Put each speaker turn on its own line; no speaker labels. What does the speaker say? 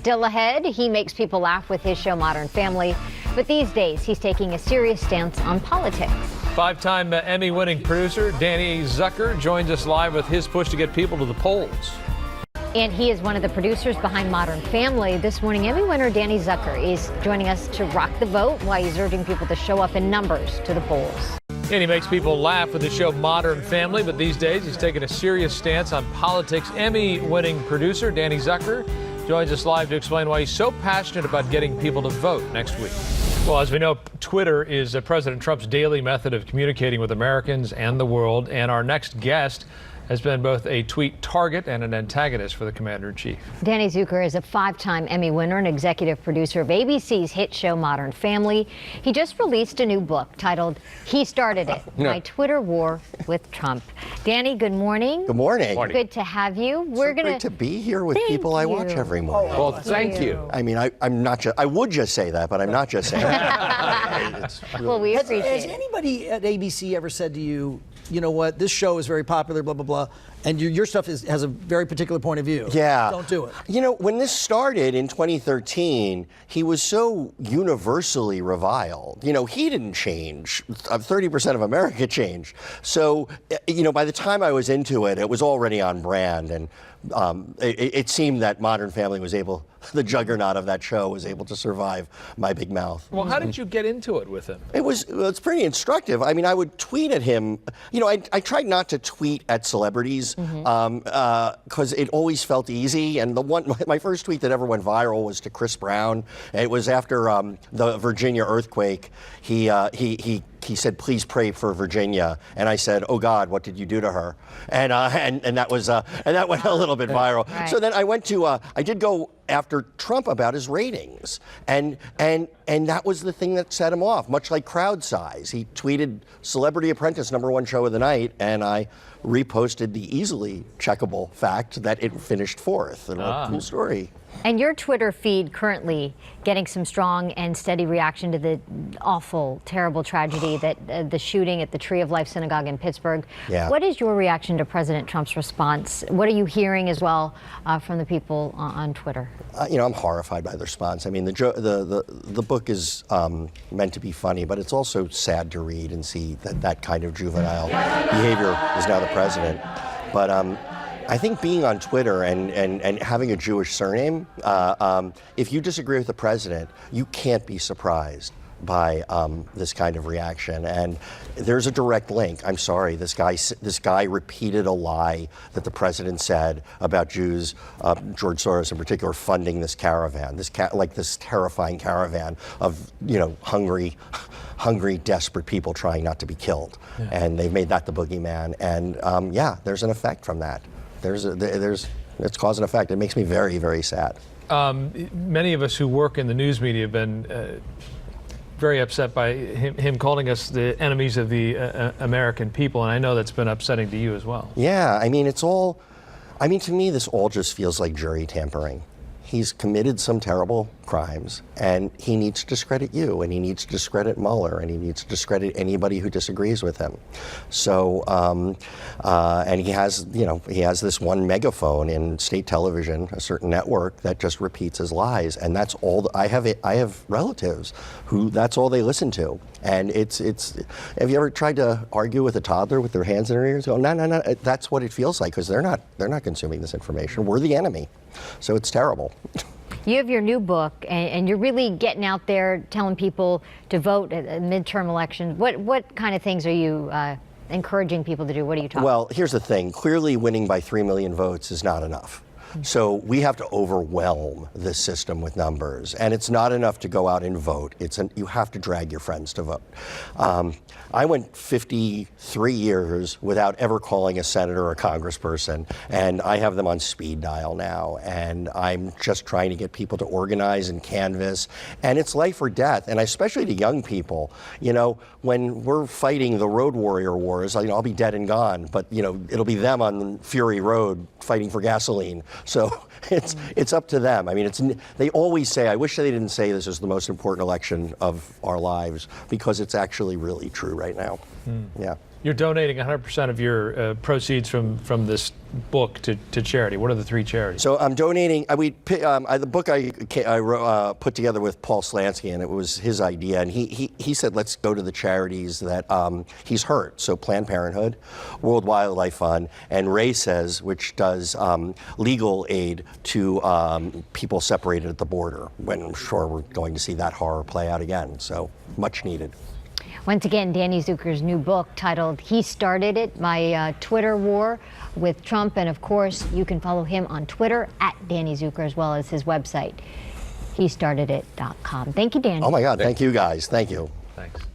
still ahead. He makes people laugh with his show Modern Family, but these days he's taking a serious stance on politics.
Five-time Emmy-winning producer Danny Zuker joins us live with his push to get people to the polls.
And he is one of the producers behind Modern Family. This morning, Emmy winner Danny Zuker is joining us to rock the vote while he's urging people to show up in numbers to the polls.
And he makes people laugh with the show Modern Family, but these days he's taking a serious stance on politics. Emmy-winning producer Danny Zuker joins us live to explain why he's so passionate about getting people to vote next week. Well, as we know, Twitter is President Trump's daily method of communicating with Americans and the world, and our next guest has been both a tweet target and an antagonist for the commander-in-chief. Danny
Zuker is a five-time Emmy winner and executive producer of ABC's hit show Modern Family. He just released a new book titled He Started It, My Twitter War with Trump. Danny, good morning.
Good morning.
Good to have you.
We're great to be here with people I watch every morning.
Well, thank you.
I mean, I'm not just, I would just say that, but I'm not just saying that. Really,
well, we appreciate it.
Has anybody at ABC ever said to you, you know what, this show is very popular, blah, blah, blah, and your stuff has a very particular point of view?
Yeah.
Don't do it.
You know, when this started in 2013, he was so universally reviled. You know, he didn't change. 30% of America changed. So, you know, by the time I was into it, it was already on brand. And it seemed that Modern Family was able, the juggernaut of that show was able to survive my big mouth.
Well, how did you get into it with him?
It's pretty instructive. I mean, I would tweet at him. You know, I tried not to tweet at celebrities because it always felt easy. And my first tweet that ever went viral was to Chris Brown. It was after the Virginia earthquake. He said, "Please pray for Virginia," and I said, "Oh God, what did you do to her?" And that was and that went a little bit viral. Right. So then I went to I did go after Trump about his ratings, and that was the thing that set him off. Much like crowd size, he tweeted "Celebrity Apprentice #1 show of the night," and I reposted the easily checkable fact that it finished fourth. And a cool story.
And your Twitter feed currently getting some strong and steady reaction to the awful, terrible tragedy that the shooting at the Tree of Life Synagogue in Pittsburgh. Yeah. What is your reaction to President Trump's response? What are you hearing as well from the people on Twitter?
You know, I'm horrified by the response. I mean, the book is meant to be funny, but it's also sad to read and see that kind of juvenile behavior is now the president. But I think being on Twitter and having a Jewish surname, if you disagree with the president, you can't be surprised by this kind of reaction. And there's a direct link. I'm sorry, this guy repeated a lie that the president said about Jews, George Soros in particular, funding this caravan, this terrifying caravan of, you know, hungry, desperate people trying not to be killed. Yeah. And they've made that the boogeyman. And yeah, there's an effect from that. It's cause and effect. It makes me very, very sad.
Many of us who work in the news media have been very upset by him calling us the enemies of the American people, and I know that's been upsetting to you as well.
Yeah, I mean, to me, this all just feels like jury tampering. He's committed some terrible crimes, and he needs to discredit you, and he needs to discredit Mueller, and he needs to discredit anybody who disagrees with him. So, and he has this one megaphone in state television, a certain network, that just repeats his lies, and that's all. I have relatives who that's all they listen to, and it's. Have you ever tried to argue with a toddler with their hands in their ears? Go, no. That's what it feels like, because they're not consuming this information. We're the enemy. So it's terrible.
You have your new book, and you're really getting out there telling people to vote at midterm elections. What kind of things are you encouraging people to do? What are you talking about?
Well, here's the thing. Clearly winning by 3 million votes is not enough. So we have to overwhelm this system with numbers, and it's not enough to go out and vote. You have to drag your friends to vote. I went 53 years without ever calling a senator or a congressperson, and I have them on speed dial now, and I'm just trying to get people to organize and canvass, and it's life or death, and especially to young people. You know, when we're fighting the road warrior wars, I'll be dead and gone, but it'll be them on Fury Road fighting for gasoline. So it's up to them. I mean, they always say, I wish they didn't say this is the most important election of our lives, because it's actually really true right now. Yeah.
You're donating 100% of your proceeds from this book to charity. What are the 3 charities?
So I'm donating. The book I wrote, put together with Paul Slansky, and it was his idea. And he said, let's go to the charities that he's hurt. So Planned Parenthood, World Wildlife Fund, and Ray Says, which does legal aid to people separated at the border. When I'm sure we're going to see that horror play out again. So much needed.
Once again, Danny Zuker's new book titled He Started It, My Twitter War with Trump. And of course, you can follow him on Twitter at Danny Zuker, as well as his website, hestartedit.com. Thank you, Danny.
Oh my God, thank you guys. Thank you.
Thanks.